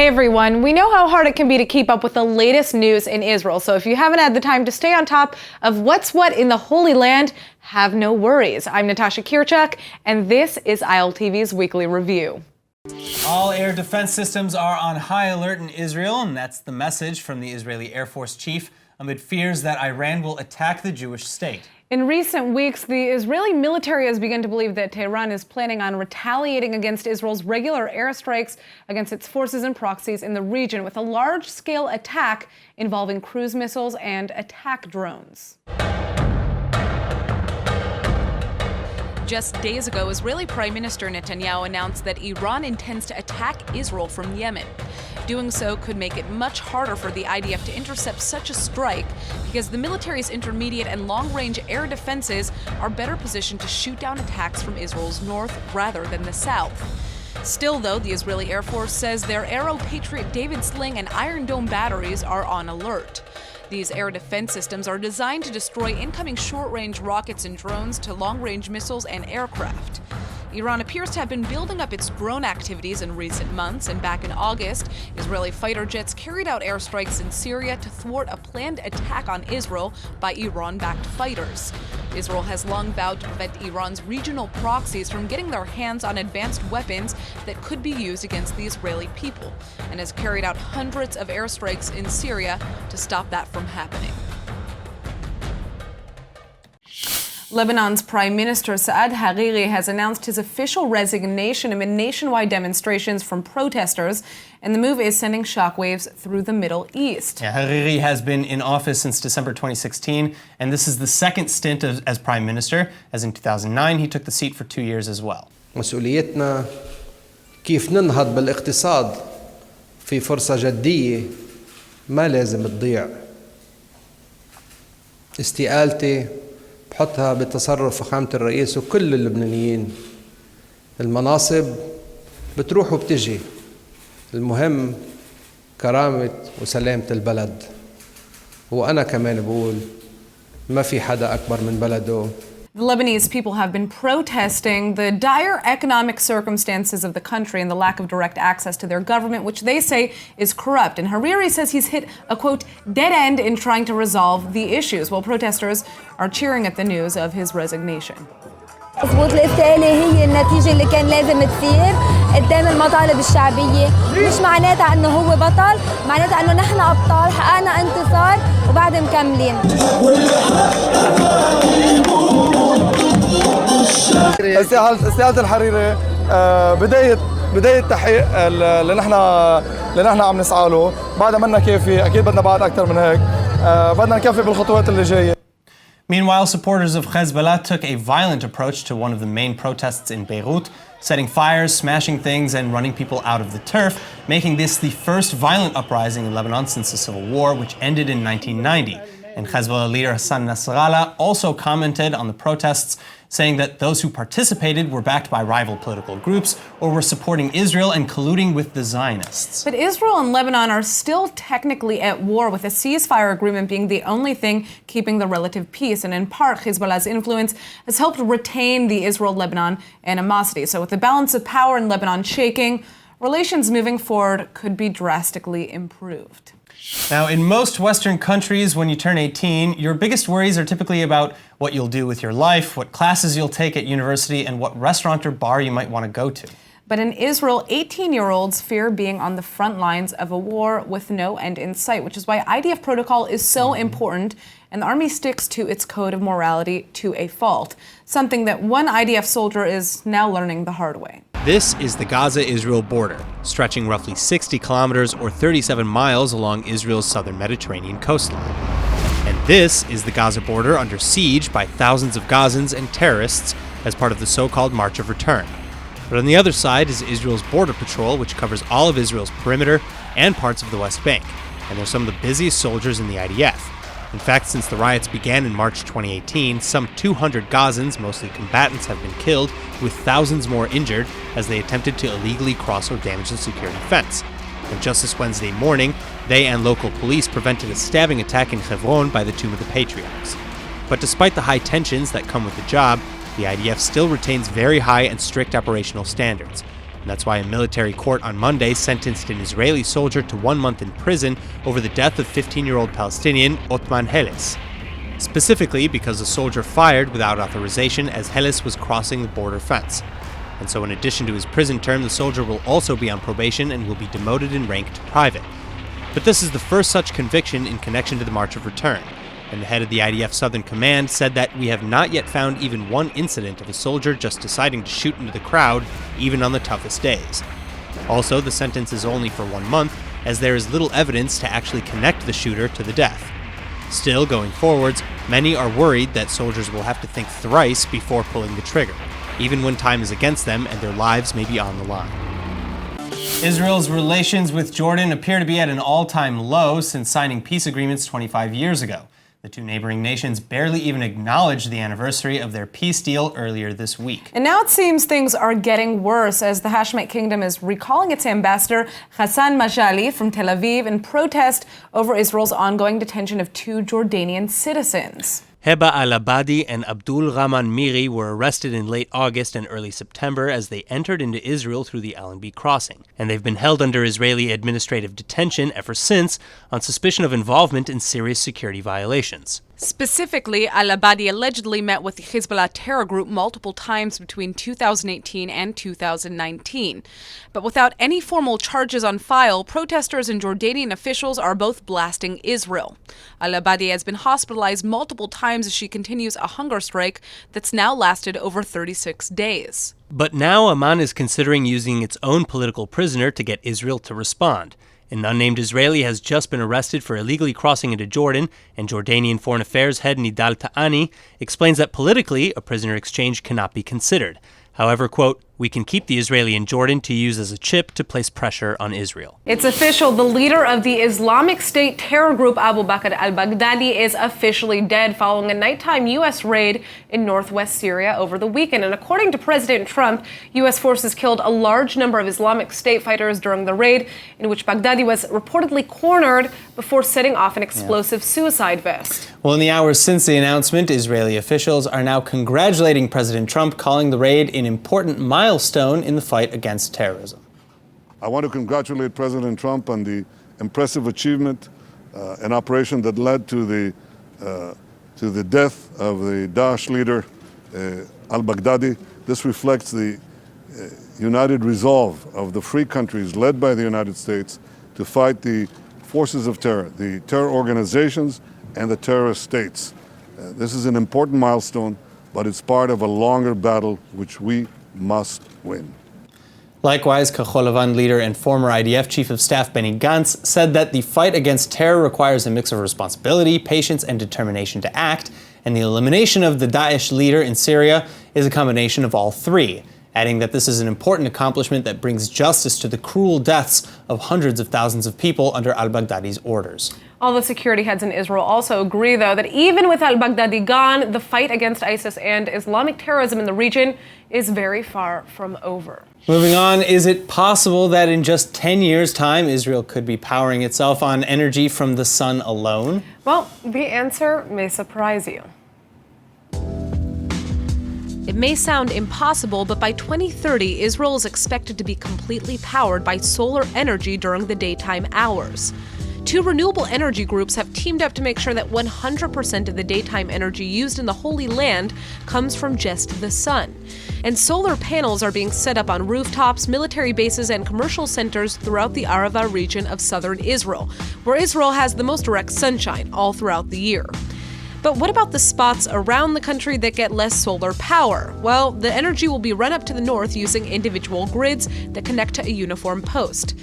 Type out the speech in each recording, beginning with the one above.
Hey everyone, we know how hard it can be to keep up with the latest news in Israel, so if you haven't had the time to stay on top of what's what in the Holy Land, have no worries. I'm Natasha Kirchuk, and this is ILTV's Weekly Review. All air defense systems are on high alert in Israel, and that's the message from the Israeli Air Force chief amid fears that Iran will attack the Jewish state. In recent weeks, the Israeli military has begun to believe that Tehran is planning on retaliating against Israel's regular airstrikes against its forces and proxies in the region with a large-scale attack involving cruise missiles and attack drones. Just days ago, Israeli Prime Minister Netanyahu announced that Iran intends to attack Israel from Yemen. Doing so could make it much harder for the IDF to intercept such a strike because the military's intermediate and long-range air defenses are better positioned to shoot down attacks from Israel's north rather than the south. Still, though, the Israeli Air Force says their Arrow, Patriot, David Sling, and Iron Dome batteries are on alert. These air defense systems are designed to destroy incoming short-range rockets and drones to long-range missiles and aircraft. Iran appears to have been building up its drone activities in recent months, and back in August, Israeli fighter jets carried out airstrikes in Syria to thwart a planned attack on Israel by Iran-backed fighters. Israel has long vowed to prevent Iran's regional proxies from getting their hands on advanced weapons that could be used against the Israeli people, and has carried out hundreds of airstrikes in Syria to stop that from happening. Lebanon's Prime Minister Saad Hariri has announced his official resignation amid nationwide demonstrations from protesters, and the move is sending shockwaves through the Middle East. Yeah, Hariri has been in office since December 2016, and this is the second stint as Prime Minister, as in 2009 he took the seat for 2 years as well. مسؤوليتنا كيف ننهض بالاقتصاد في فرصة جدية ما لازم تضيع. استقالتي بحطها بتصرف فخامة الرئيس وكل اللبنانيين. المناصب بتروح وبتجي. المهم كرامة وسلامة البلد. وأنا كمان بقول ما في حدا أكبر من بلده. The Lebanese people have been protesting the dire economic circumstances of the country and the lack of direct access to their government, which they say is corrupt. And Hariri says he's hit a, quote, dead end in trying to resolve the issues, while protesters are cheering at the news of his resignation. مظبوط، الاستقالة هي النتيجة اللي كان لازم تصير قدام المطالب الشعبية، مش معناتها انه هو بطل، معناتها انه نحن ابطال، حققنا انتصار وبعد مكملين. استقالة الحريري بداية تحقيق اللي نحن عم نسعى له، بعدها منا كافي، اكيد بدنا بعد اكثر من هيك، بدنا نكفي بالخطوات اللي جاية. Meanwhile, supporters of Hezbollah took a violent approach to one of the main protests in Beirut, setting fires, smashing things, and running people out of the turf, making this the first violent uprising in Lebanon since the civil war, which ended in 1990. And Hezbollah leader Hassan Nasrallah also commented on the protests, saying that those who participated were backed by rival political groups or were supporting Israel and colluding with the Zionists. But Israel and Lebanon are still technically at war, with a ceasefire agreement being the only thing keeping the relative peace. And in part, Hezbollah's influence has helped retain the Israel-Lebanon animosity. So with the balance of power in Lebanon shaking, relations moving forward could be drastically improved. Now, in most Western countries, when you turn 18, your biggest worries are typically about what you'll do with your life, what classes you'll take at university, and what restaurant or bar you might want to go to. But in Israel, 18-year-olds fear being on the front lines of a war with no end in sight, which is why IDF protocol is so important, and the army sticks to its code of morality to a fault, something that one IDF soldier is now learning the hard way. This is the Gaza-Israel border, stretching roughly 60 kilometers or 37 miles along Israel's southern Mediterranean coastline. And this is the Gaza border under siege by thousands of Gazans and terrorists as part of the so-called March of Return. But on the other side is Israel's border patrol, which covers all of Israel's perimeter and parts of the West Bank. And they're some of the busiest soldiers in the IDF. In fact, since the riots began in March 2018, some 200 Gazans, mostly combatants, have been killed, with thousands more injured as they attempted to illegally cross or damage the security fence. And just this Wednesday morning, they and local police prevented a stabbing attack in Hebron by the Tomb of the Patriarchs. But despite the high tensions that come with the job, the IDF still retains very high and strict operational standards. And that's why a military court on Monday sentenced an Israeli soldier to 1 month in prison over the death of 15-year-old Palestinian Othman Heles. Specifically because the soldier fired without authorization as Heles was crossing the border fence. And so in addition to his prison term, the soldier will also be on probation and will be demoted in rank to private. But this is the first such conviction in connection to the March of Return. And the head of the IDF Southern Command said that we have not yet found even one incident of a soldier just deciding to shoot into the crowd, even on the toughest days. Also, the sentence is only for 1 month, as there is little evidence to actually connect the shooter to the death. Still, going forwards, many are worried that soldiers will have to think thrice before pulling the trigger, even when time is against them and their lives may be on the line. Israel's relations with Jordan appear to be at an all-time low since signing peace agreements 25 years ago. The two neighboring nations barely even acknowledged the anniversary of their peace deal earlier this week. And now it seems things are getting worse as the Hashemite Kingdom is recalling its ambassador Hassan Majali from Tel Aviv in protest over Israel's ongoing detention of 2 Jordanian citizens. Heba al-Abadi and Abdul Rahman Miri were arrested in late August and early September as they entered into Israel through the Allenby crossing, and they've been held under Israeli administrative detention ever since on suspicion of involvement in serious security violations. Specifically, al-Abadi allegedly met with the Hezbollah terror group multiple times between 2018 and 2019. But without any formal charges on file, protesters and Jordanian officials are both blasting Israel. Al-Abadi has been hospitalized multiple times as she continues a hunger strike that's now lasted over 36 days. But now Amman is considering using its own political prisoner to get Israel to respond. An unnamed Israeli has just been arrested for illegally crossing into Jordan, and Jordanian Foreign Affairs head Nidal Ta'ani explains that politically, a prisoner exchange cannot be considered. However, quote, "We can keep the Israeli in Jordan to use as a chip to place pressure on Israel." It's official. The leader of the Islamic State terror group Abu Bakr al-Baghdadi is officially dead following a nighttime U.S. raid in northwest Syria over the weekend. And according to President Trump, U.S. forces killed a large number of Islamic State fighters during the raid, in which Baghdadi was reportedly cornered before setting off an explosive suicide vest. Well, in the hours since the announcement, Israeli officials are now congratulating President Trump, calling the raid an important milestone in the fight against terrorism. I want to congratulate President Trump on the impressive achievement, an operation that led to the death of the Daesh leader, al-Baghdadi. This reflects the united resolve of the free countries led by the United States to fight the forces of terror, the terror organizations and the terrorist states. This is an important milestone, but it's part of a longer battle which we must win. Likewise, Kachol Lavan leader and former IDF Chief of Staff Benny Gantz said that the fight against terror requires a mix of responsibility, patience, and determination to act, and the elimination of the Daesh leader in Syria is a combination of all three, adding that this is an important accomplishment that brings justice to the cruel deaths of hundreds of thousands of people under al-Baghdadi's orders. All the security heads in Israel also agree, though, that even with al-Baghdadi gone, the fight against ISIS and Islamic terrorism in the region is very far from over. Moving on, is it possible that in just 10 years' time, Israel could be powering itself on energy from the sun alone? Well, the answer may surprise you. It may sound impossible, but by 2030, Israel is expected to be completely powered by solar energy during the daytime hours. 2 renewable energy groups have teamed up to make sure that 100% of the daytime energy used in the Holy Land comes from just the sun. And solar panels are being set up on rooftops, military bases, and commercial centers throughout the Arava region of southern Israel, where Israel has the most direct sunshine all throughout the year. But what about the spots around the country that get less solar power? Well, the energy will be run up to the north using individual grids that connect to a uniform post.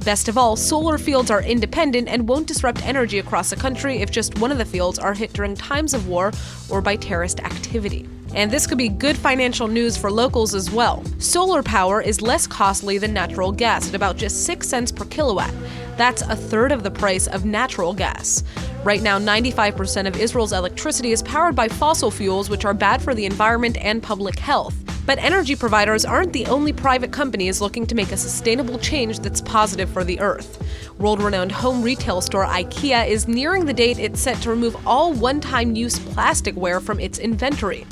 Best of all, solar fields are independent and won't disrupt energy across the country if just one of the fields are hit during times of war or by terrorist activity. And this could be good financial news for locals as well. Solar power is less costly than natural gas at about just 6 cents per kilowatt. That's a third of the price of natural gas. Right now, 95% of Israel's electricity is powered by fossil fuels, which are bad for the environment and public health. But energy providers aren't the only private companies looking to make a sustainable change that's positive for the earth. World-renowned home retail store IKEA is nearing the date it's set to remove all one-time use plasticware from its inventory.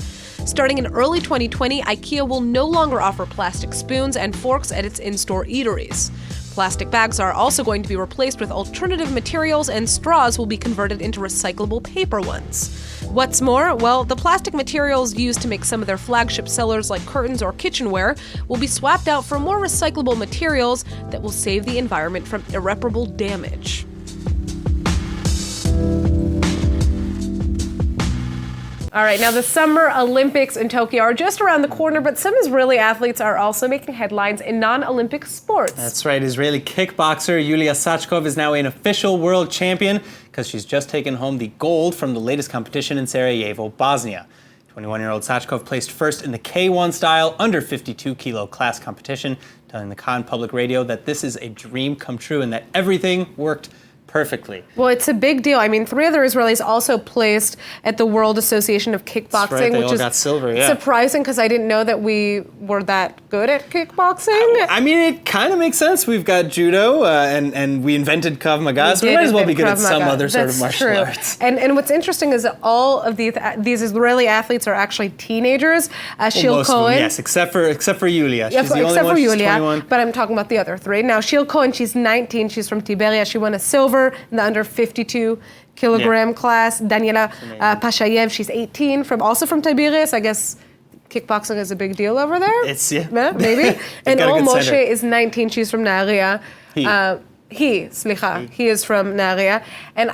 Starting in early 2020, IKEA will no longer offer plastic spoons and forks at its in-store eateries. Plastic bags are also going to be replaced with alternative materials, and straws will be converted into recyclable paper ones. What's more, well, the plastic materials used to make some of their flagship sellers like curtains or kitchenware will be swapped out for more recyclable materials that will save the environment from irreparable damage. All right, now the Summer Olympics in Tokyo are just around the corner, but some Israeli athletes are also making headlines in non-Olympic sports. That's right. Israeli kickboxer Yulia Sachkov is now an official world champion because she's just taken home the gold from the latest competition in Sarajevo, Bosnia. 21-year-old Sachkov placed first in the K1 style under 52 kilo class competition, telling the Khan Public Radio that this is a dream come true and that everything worked perfectly. Well, it's a big deal. I mean, 3 other Israelis also placed at the World Association of Kickboxing, That's right, they which all is got silver, yeah. surprising because I didn't know that we were that good at kickboxing. I mean, it kind of makes sense. We've got judo, and we invented Krav Maga, so we might as well be good at some other sort of martial arts. And what's interesting is that all of these Israeli athletes are actually teenagers. Shil Cohen, yes, except for Yulia. She's the only one. She's 21. But I'm talking about the other 3. Now, Shil Cohen, she's 19. She's from Tiberia. She won a silver in the under 52 kilogram class. Daniela Pashayev, she's 18, also from Tiberias. I guess kickboxing is a big deal over there. It's, maybe. And Ol Moshe is 19. She's from Nahariya. He is from Nahariya. And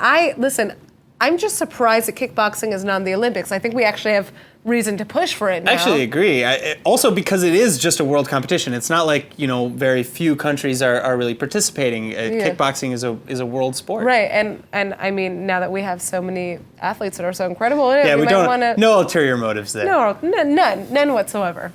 I'm just surprised that kickboxing is not in the Olympics. I think we actually have reason to push for it now. I actually agree. Also because it is just a world competition. It's not like, very few countries are really participating. Kickboxing is a world sport. Right, and I mean, now that we have so many athletes that are so incredible, we don't, no ulterior motives there. No, none whatsoever.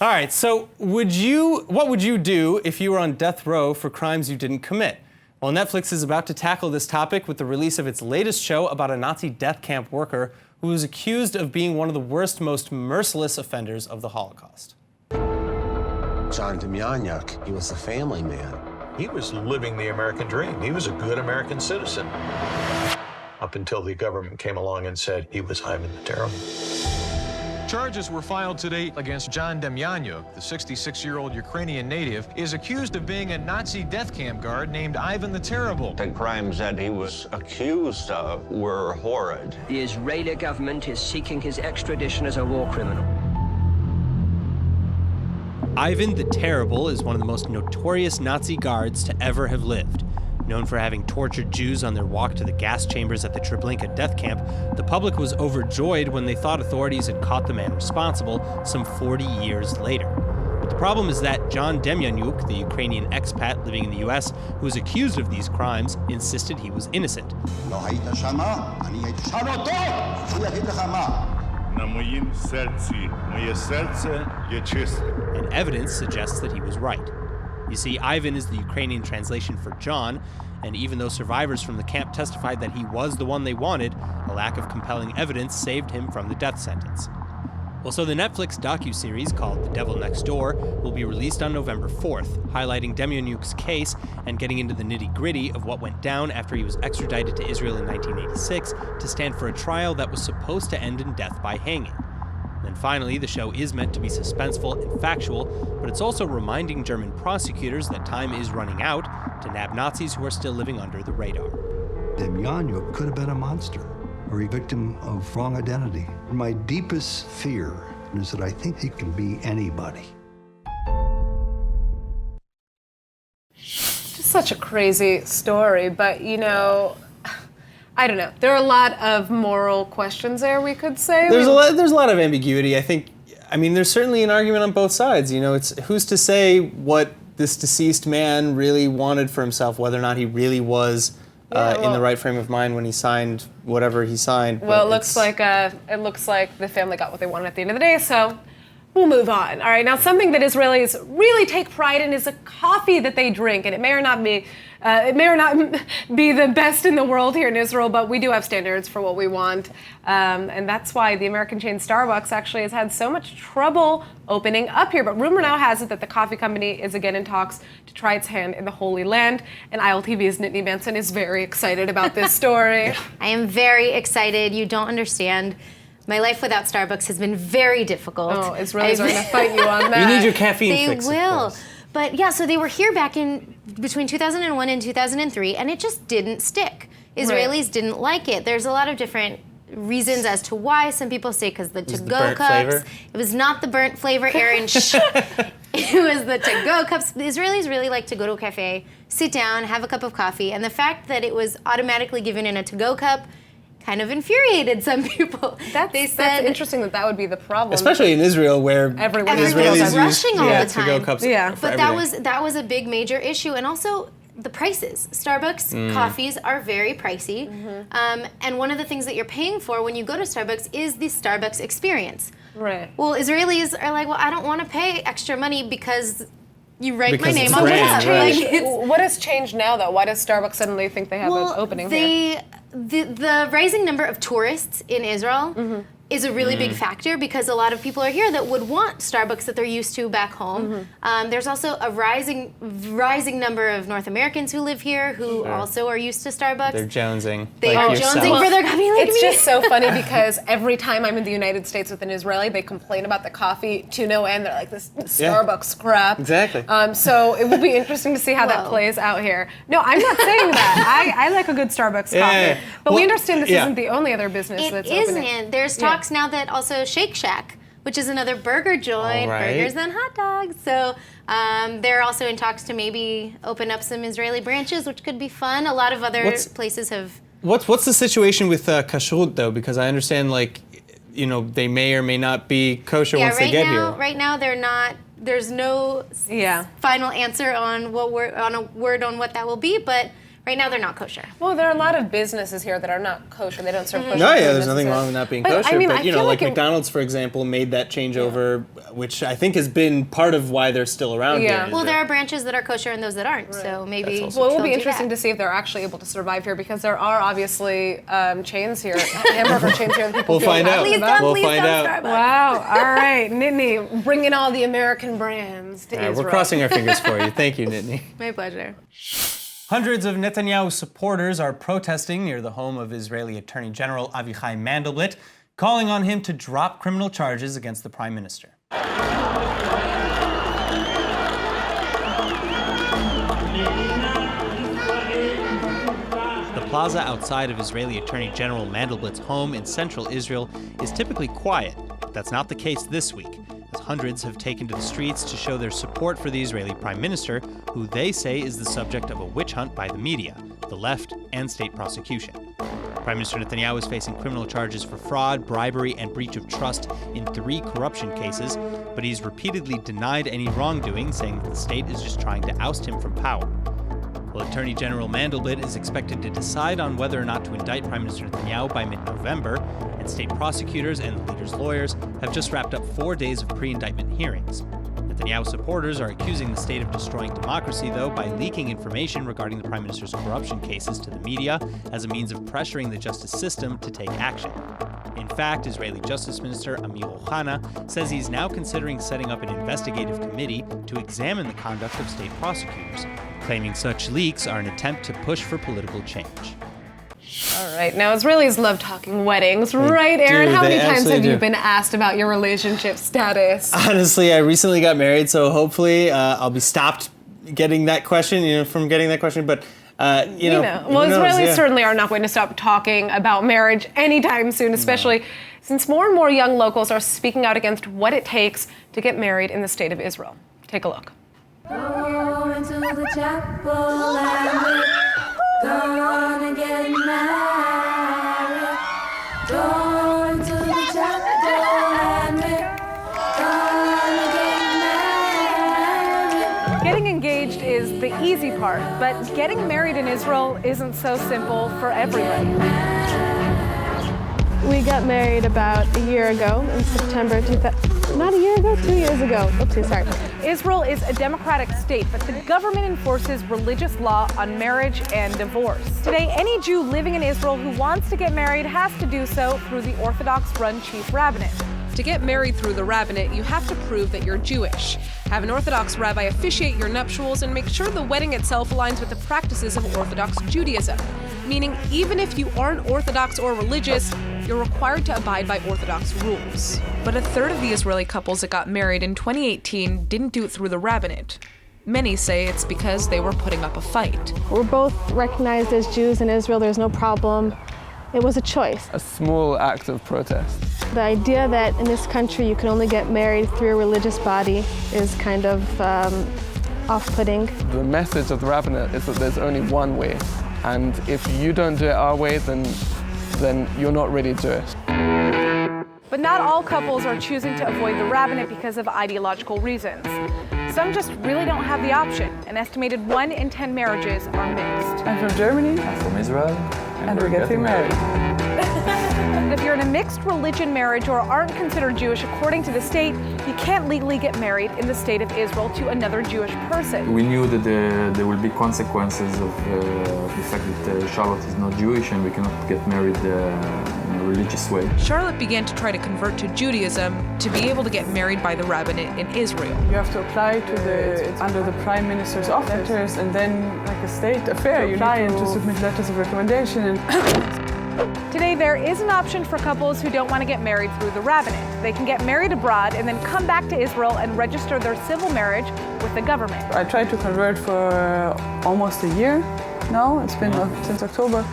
All right, so what would you do if you were on death row for crimes you didn't commit? Well, Netflix is about to tackle this topic with the release of its latest show about a Nazi death camp worker who was accused of being one of the worst, most merciless offenders of the Holocaust. John Demjanjuk, he was a family man. He was living the American dream. He was a good American citizen. Up until the government came along and said he was Ivan the Terrible. Charges were filed today against John Demjanjuk. The 66-year-old Ukrainian native is accused of being a Nazi death camp guard named Ivan the Terrible. The crimes that he was accused of were horrid. The Israeli government is seeking his extradition as a war criminal. Ivan the Terrible is one of the most notorious Nazi guards to ever have lived. Known for having tortured Jews on their walk to the gas chambers at the Treblinka death camp, the public was overjoyed when they thought authorities had caught the man responsible some 40 years later. But the problem is that John Demjanjuk, the Ukrainian expat living in the U.S., who was accused of these crimes, insisted he was innocent. And evidence suggests that he was right. You see, Ivan is the Ukrainian translation for John, and even though survivors from the camp testified that he was the one they wanted, a lack of compelling evidence saved him from the death sentence. Well, so the Netflix docuseries called The Devil Next Door will be released on November 4th, highlighting Demjanjuk's case and getting into the nitty-gritty of what went down after he was extradited to Israel in 1986 to stand for a trial that was supposed to end in death by hanging. And finally, the show is meant to be suspenseful and factual, but it's also reminding German prosecutors that time is running out to nab Nazis who are still living under the radar. Demjanjuk could have been a monster or a victim of wrong identity. My deepest fear is that I think he can be anybody. Just such a crazy story, but I don't know. There are a lot of moral questions there, we could say. There's a lot of ambiguity. I mean, there's certainly an argument on both sides. It's who's to say what this deceased man really wanted for himself, whether or not he really was in the right frame of mind when he signed whatever he signed. Well, it looks like the family got what they wanted at the end of the day, so we'll move on. All right, now something that Israelis really take pride in is the coffee that they drink, and it may or not be the best in the world here in Israel, but we do have standards for what we want, and that's why the American chain Starbucks actually has had so much trouble opening up here. But rumor now has it that the coffee company is again in talks to try its hand in the Holy Land, and ILTV's Nittany Benson is very excited about this story. I am very excited. You don't understand. My life without Starbucks has been very difficult. Oh, Israelis are going to fight you on that. You need your caffeine they fix. They will. But yeah, so they were here back in between 2001 and 2003, and it just didn't stick. Israelis didn't like it. There's a lot of different reasons as to why. Some people say because the to-go cups. Flavor? It was not the burnt flavor, Aaron. It was the to-go cups. The Israelis really like to go to a cafe, sit down, have a cup of coffee, and the fact that it was automatically given in a to-go cup kind of infuriated some people. That's interesting that would be the problem. Especially in Israel, where everyone is rushing all the time. To-go cups but that was a big major issue, and also the prices. Starbucks coffees are very pricey, and one of the things that you're paying for when you go to Starbucks is the Starbucks experience. Right. Well, Israelis are like, well, I don't want to pay extra money because you write because my name it's on the brand, cup. right. What has changed now, though? Why does Starbucks suddenly think they have an opening here? The rising number of tourists in Israel is a really big factor because a lot of people are here that would want Starbucks that they're used to back home. There's also a rising number of North Americans who live here who also are used to Starbucks. They're jonesing. They are jonesing for their coffee like It's me. just so funny because every time I'm in the United States with an Israeli, they complain about the coffee to no end. They're like, this Starbucks crap. Exactly. So it would be interesting to see how that plays out here. No, I'm not saying that. I like a good Starbucks coffee. But we understand this isn't the only other business that's opening. It isn't. There's talks now that also Shake Shack, which is another burger joint, burgers and hot dogs. So they're also in talks to maybe open up some Israeli branches, which could be fun. A lot of other places have. What's the situation with kashrut though? Because I understand, like, you know, they may or may not be kosher once they get here. Right now, they're not. There's no final answer on a word on what that will be, but. Right now, they're not kosher. Well, there are a lot of businesses here that are not kosher. They don't serve kosher. No, there's nothing wrong with not being kosher. I mean, but, you know, like it, McDonald's, for example, made that changeover, which I think has been part of why they're still around here. Well, there are branches that are kosher and those that aren't. So maybe. Well, it will be interesting to see if they're actually able to survive here because there are obviously chains here, hamburger chains here that people We'll find out. We'll find out. Wow. All right, Nittany, bringing all the American brands to Israel. We're crossing our fingers for you. Thank you, Nittany. My pleasure. Hundreds of Netanyahu supporters are protesting near the home of Israeli Attorney General Avichai Mandelblit, calling on him to drop criminal charges against the Prime Minister. The plaza outside of Israeli Attorney General Mandelblit's home in central Israel is typically quiet, but that's not the case this week, as hundreds have taken to the streets to show their support for the Israeli Prime Minister, who they say is the subject of a witch hunt by the media, the left, and state prosecution. Prime Minister Netanyahu is facing criminal charges for fraud, bribery, and breach of trust in 3 corruption cases, but he's repeatedly denied any wrongdoing, saying that the state is just trying to oust him from power. Well, Attorney General Mandelblit is expected to decide on whether or not to indict Prime Minister Netanyahu by mid-November, and state prosecutors and the leader's lawyers have just wrapped up 4 days of pre-indictment hearings. Netanyahu supporters are accusing the state of destroying democracy, though, by leaking information regarding the Prime Minister's corruption cases to the media as a means of pressuring the justice system to take action. In fact, Israeli Justice Minister Amir Ohana says he's now considering setting up an investigative committee to examine the conduct of state prosecutors, claiming such leaks are an attempt to push for political change. All right. Now, Israelis love talking weddings, right, Aaron? How many times have you been asked about your relationship status? Honestly, I recently got married, so hopefully I'll be stopped getting that question, from getting that question. But, Well, Israelis certainly are not going to stop talking about marriage anytime soon, especially since more and more young locals are speaking out against what it takes to get married in the state of Israel. Take a look. Go into the chapel and we're gonna get married. Go into the chapel and we're gonna get married. Getting engaged is the easy part, but getting married in Israel isn't so simple for everybody. We got married about a year ago in September 2000. Not a year ago, 2 years ago. Oopsie, sorry. Israel is a democratic state, but the government enforces religious law on marriage and divorce. Today, any Jew living in Israel who wants to get married has to do so through the Orthodox-run chief rabbinate. To get married through the rabbinate, you have to prove that you're Jewish. Have an Orthodox rabbi officiate your nuptials and make sure the wedding itself aligns with the practices of Orthodox Judaism. meaning even if you aren't Orthodox or religious, you're required to abide by Orthodox rules. But a third of the Israeli couples that got married in 2018 didn't do it through the rabbinate. Many say it's because they were putting up a fight. We're both recognized as Jews in Israel, there's no problem. It was a choice. A small act of protest. The idea that in this country you can only get married through a religious body is kind of off-putting. The message of the rabbinate is that there's only one way, and if you don't do it our way, then you're not really Jewish. But not all couples are choosing to avoid the rabbinate because of ideological reasons. Some just really don't have the option. An estimated 1 in 10 marriages are mixed. I'm from Germany. I'm from Israel. And we're getting married. If you're in a mixed religion marriage or aren't considered Jewish according to the state, you can't legally get married in the state of Israel to another Jewish person. We knew that there will be consequences of the fact that Charlotte is not Jewish and we cannot get married in a religious way. Charlotte began to try to convert to Judaism to be able to get married by the rabbinate in Israel. You have to apply to under the Prime Minister's office letters, and then like a state affair, you apply and to submit letters of recommendation. Today, there is an option for couples who don't want to get married through the rabbinate. They can get married abroad and then come back to Israel and register their civil marriage with the government. I tried to convert for almost a year now. It's been since October.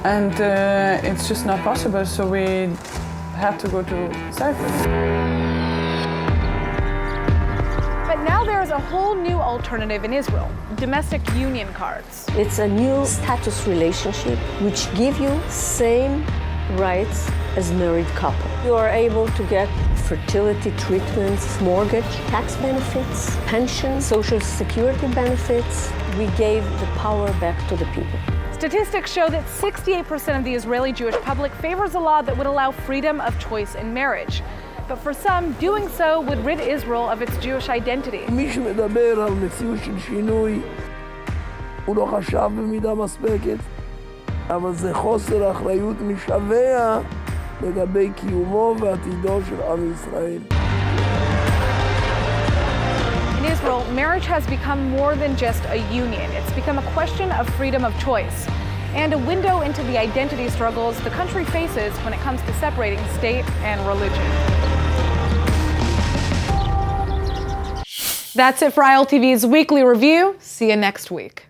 And it's just not possible, so we had to go to Cyprus. But now there is a whole new alternative in Israel, domestic union cards. It's a new status relationship which give you same rights as married couple. You are able to get fertility treatments, mortgage, tax benefits, pension, social security benefits. We gave the power back to the people. Statistics show that 68% of the Israeli Jewish public favors a law that would allow freedom of choice in marriage. But for some, doing so would rid Israel of its Jewish identity. מי שמדבר על מציאות של שינוי, הוא לא חשב במידה מספקת, אבל זה חוסר אחריות משווע לגבי קיומו ועתידו של עם ישראל. In Israel, marriage has become more than just a union. It's become a question of freedom of choice and a window into the identity struggles the country faces when it comes to separating state and religion. That's it for ILTV's weekly review. See you next week.